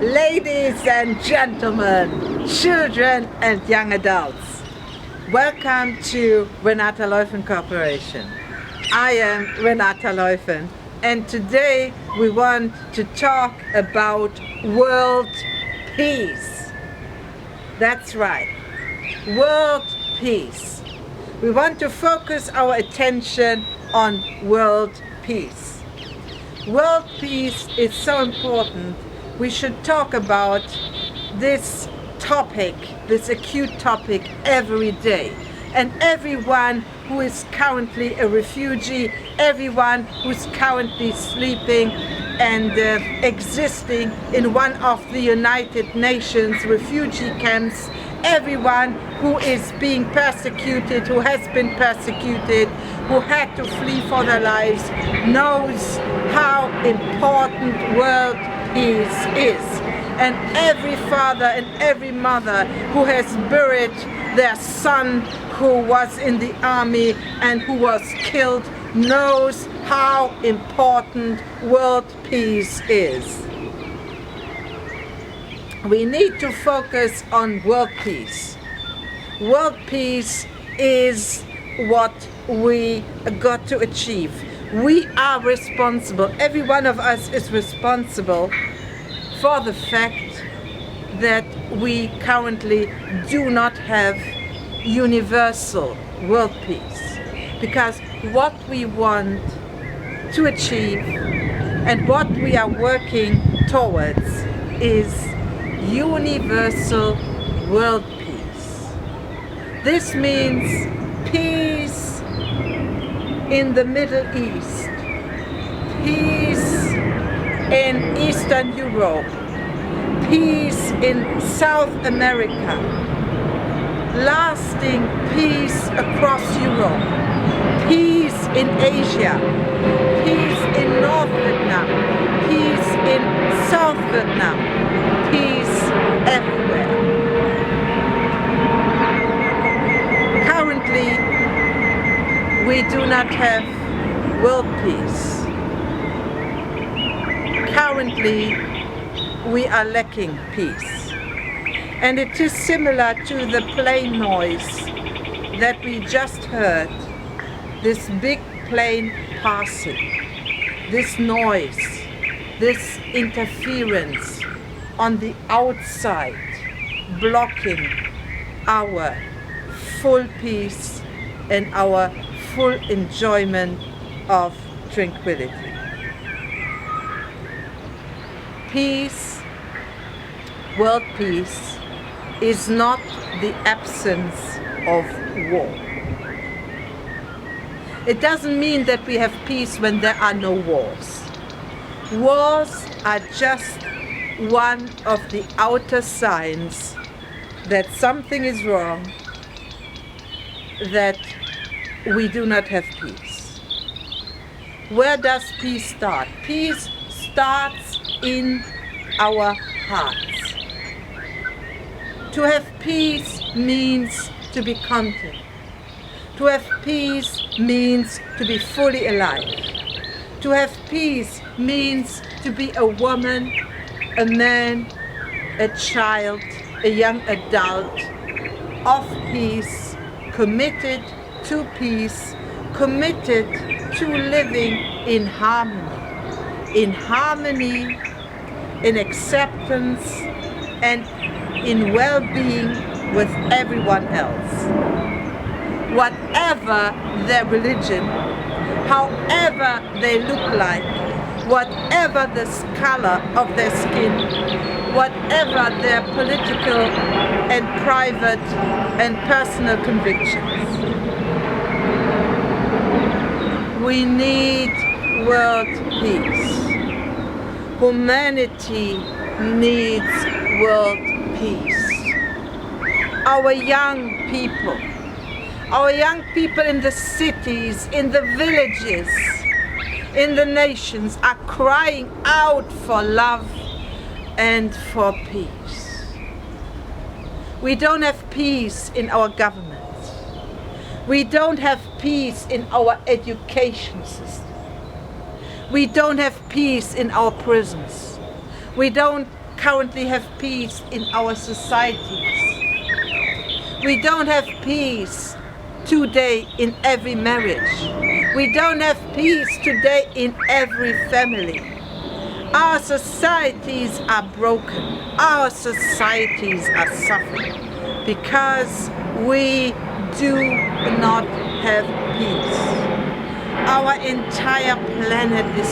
Ladies and gentlemen, children and young adults, welcome to Renata Leuffen Corporation. I am Renata Leuffen, and today we want to talk about world peace. That's right, world peace. We want to focus our attention on world peace. World peace is so important. We should talk about this topic, this acute topic, every day. And everyone who is currently a refugee, everyone who's currently sleeping and existing in one of the United Nations refugee camps, everyone who is being persecuted, who has been persecuted, who had to flee for their lives, knows how important world peace is. And every father and every mother who has buried their son who was in the army and who was killed knows how important world peace is. We need to focus on world peace. World peace is what we got to achieve. We are responsible, every one of us is responsible for the fact that we currently do not have universal world peace. Because what we want to achieve and what we are working towards is universal world peace. This means peace in the Middle East, peace in Eastern Europe, peace in South America, lasting peace across Europe, peace in Asia, peace in North Vietnam, peace in South Vietnam, peace everywhere. Currently, we do not have world peace. Currently, we are lacking peace. And it is similar to the plane noise that we just heard, this big plane passing, this noise, this interference on the outside, blocking our full peace and our full enjoyment of tranquility. Peace, world peace, is not the absence of war. It doesn't mean that we have peace when there are no wars. Wars are just one of the outer signs that something is wrong, that we do not have peace. Where does peace start? Peace starts in our hearts. To have peace means to be content. To have peace means to be fully alive. To have peace means to be a woman, a man, a child, a young adult of peace, committed to peace, committed to living in harmony, in acceptance, and in well-being with everyone else. Whatever their religion, however they look like, whatever the color of their skin, whatever their political and private and personal convictions. We need world peace. Humanity needs world peace. Our young people in the cities, in the villages, in the nations are crying out for love and for peace. We don't have peace in our government. We don't have peace in our education system. We don't have peace in our prisons. We don't currently have peace in our societies. We don't have peace today in every marriage. We don't have peace today in every family. Our societies are broken. Our societies are suffering because we do not have peace. Our entire planet is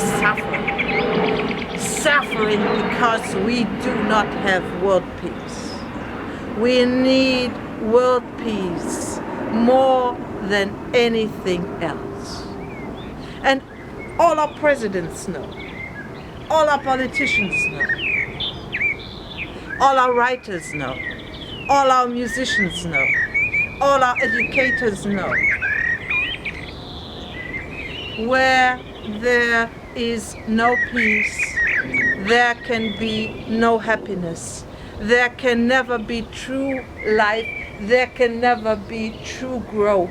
suffering because we do not have world peace. We need world peace more than anything else. And all our presidents know, all our politicians know, all our writers know, all our musicians know, all our educators know. Where there is no peace, there can be no happiness. There can never be true life. There can never be true growth.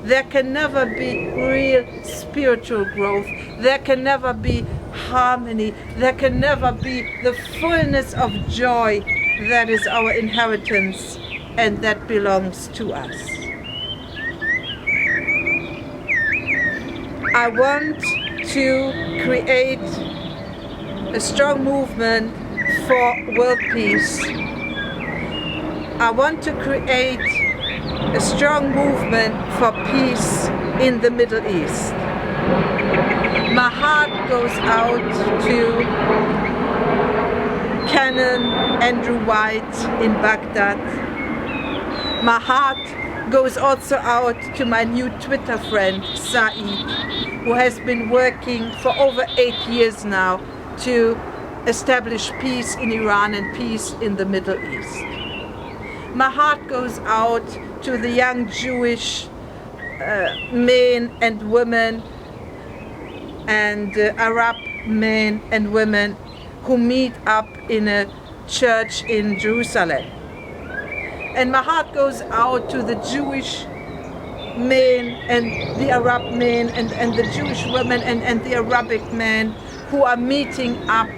There can never be real spiritual growth. There can never be harmony. There can never be the fullness of joy that is our inheritance and that belongs to us. I want to create a strong movement for world peace. I want to create a strong movement for peace in the Middle East. My heart goes out to Canon Andrew White in Baghdad. My heart goes also out to my new Twitter friend Saeed, who has been working for over 8 years now to establish peace in Iran and peace in the Middle East. My heart goes out to the young Jewish men and women and Arab men and women who meet up in a church in Jerusalem. And my heart goes out to the Jewish men and the Arab men and the Jewish women and the Arabic men who are meeting up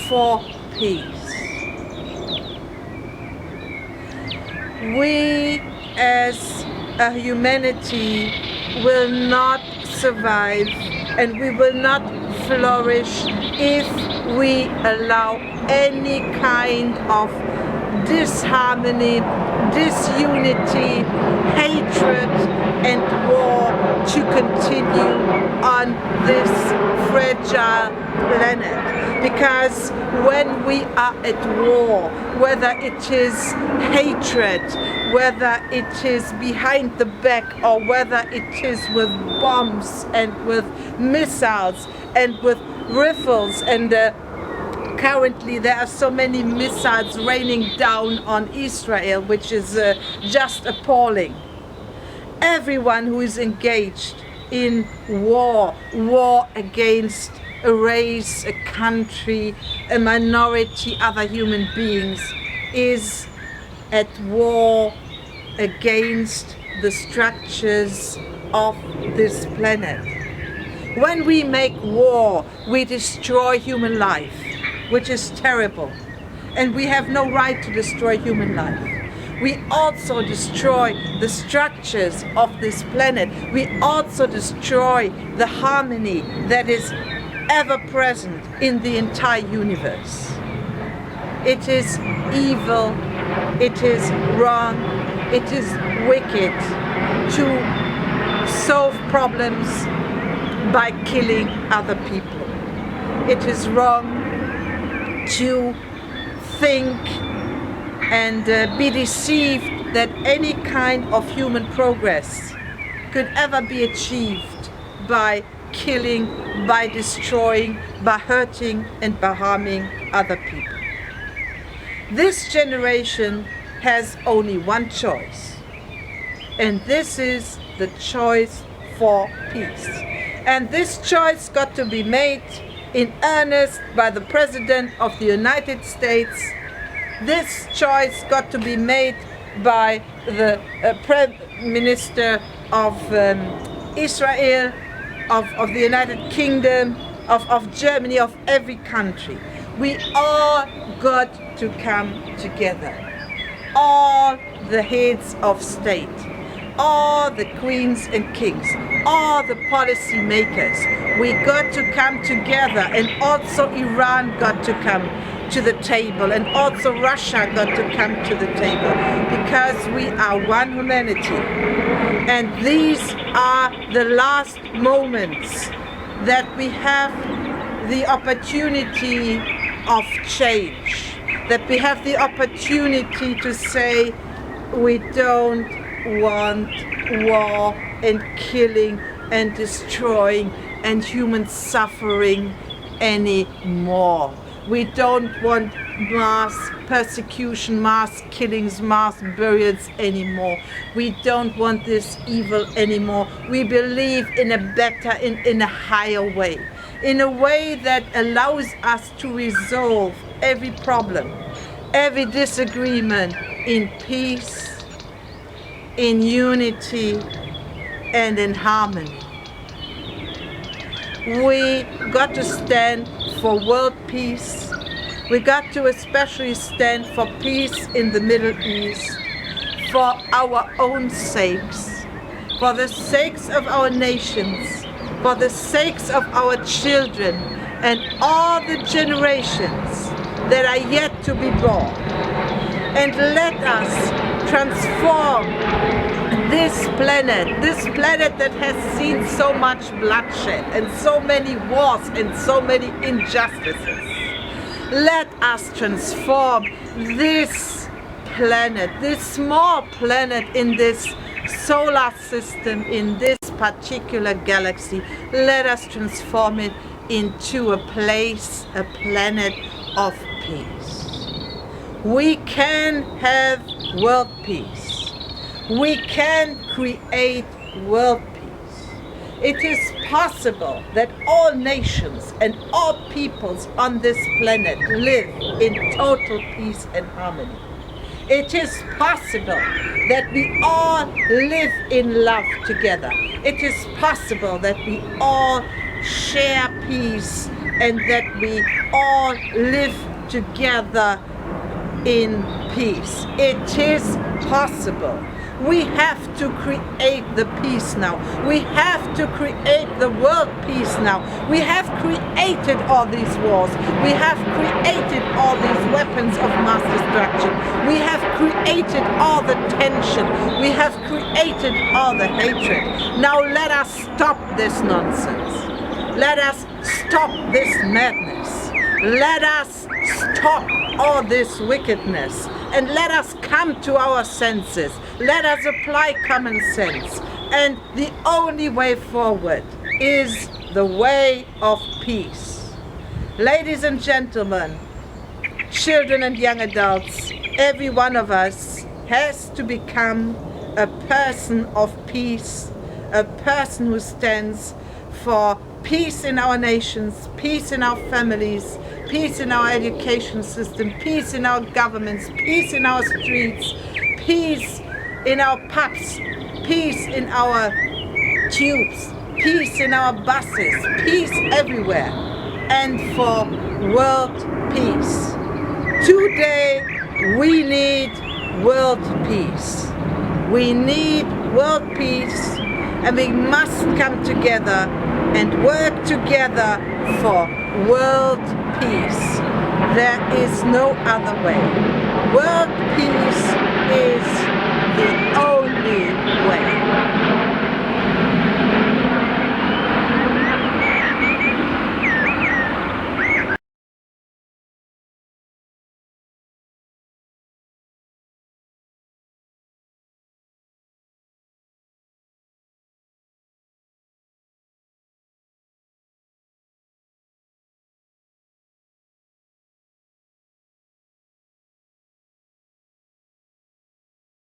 for peace. We as a humanity will not survive and we will not flourish if we allow any kind of disharmony, disunity, hatred and war to continue on this fragile planet. Because when we are at war, whether it is hatred, whether it is behind the back, or whether it is with bombs and with missiles and with rifles, and currently there are so many missiles raining down on Israel, which is just appalling. Everyone who is engaged in war against a race, a country, a minority, other human beings, is at war against the structures of this planet. When we make war, we destroy human life, which is terrible. And we have no right to destroy human life. We also destroy the structures of this planet. We also destroy the harmony that is ever present in the entire universe. It is evil, it is wrong, it is wicked to solve problems by killing other people. It is wrong to think and be deceived that any kind of human progress could ever be achieved by killing, by destroying, by hurting and by harming other people. This generation has only one choice, and this is the choice for peace. And this choice got to be made in earnest by the President of the United States. This choice got to be made by the Prime Minister of Israel, of the United Kingdom, of Germany, of every country. We all got to come together. All the heads of state, all the queens and kings, all the policy makers, we got to come together, and also Iran got to come to the table, and also Russia got to come to the table, because we are one humanity. And these are the last moments that we have the opportunity of change, that we have the opportunity to say we don't want war and killing and destroying and human suffering anymore. We don't want mass persecution, mass killings, mass burials anymore. We don't want this evil anymore. We believe in a better, in a higher way, in a way that allows us to resolve every problem, every disagreement in peace, in unity, and in harmony. We got to stand for world peace. We got to especially stand for peace in the Middle East, for our own sakes, for the sakes of our nations, for the sakes of our children and all the generations that are yet to be born. And let us transform this planet that has seen so much bloodshed and so many wars and so many injustices. Let us transform this planet, this small planet in this solar system, in this particular galaxy. Let us transform it into a place, a planet of peace. We can have world peace. We can create world peace. It is possible that all nations and all peoples on this planet live in total peace and harmony. It is possible that we all live in love together. It is possible that we all share peace and that we all live together in peace. It is possible. We have to create the peace now. We have to create the world peace now. We have created all these wars. We have created all these weapons of mass destruction. We have created all the tension. We have created all the hatred. Now let us stop this nonsense. Let us stop this madness. Let us stop all this wickedness. And let us come to our senses. Let us apply common sense. And the only way forward is the way of peace. Ladies and gentlemen, children and young adults, every one of us has to become a person of peace, a person who stands for peace in our nations, peace in our families, peace in our education system, peace in our governments, peace in our streets, peace in our pubs, peace in our tubes, peace in our buses, peace everywhere, and for world peace. Today we need world peace. We need world peace, and we must come together and work together for world peace. There is no other way. World peace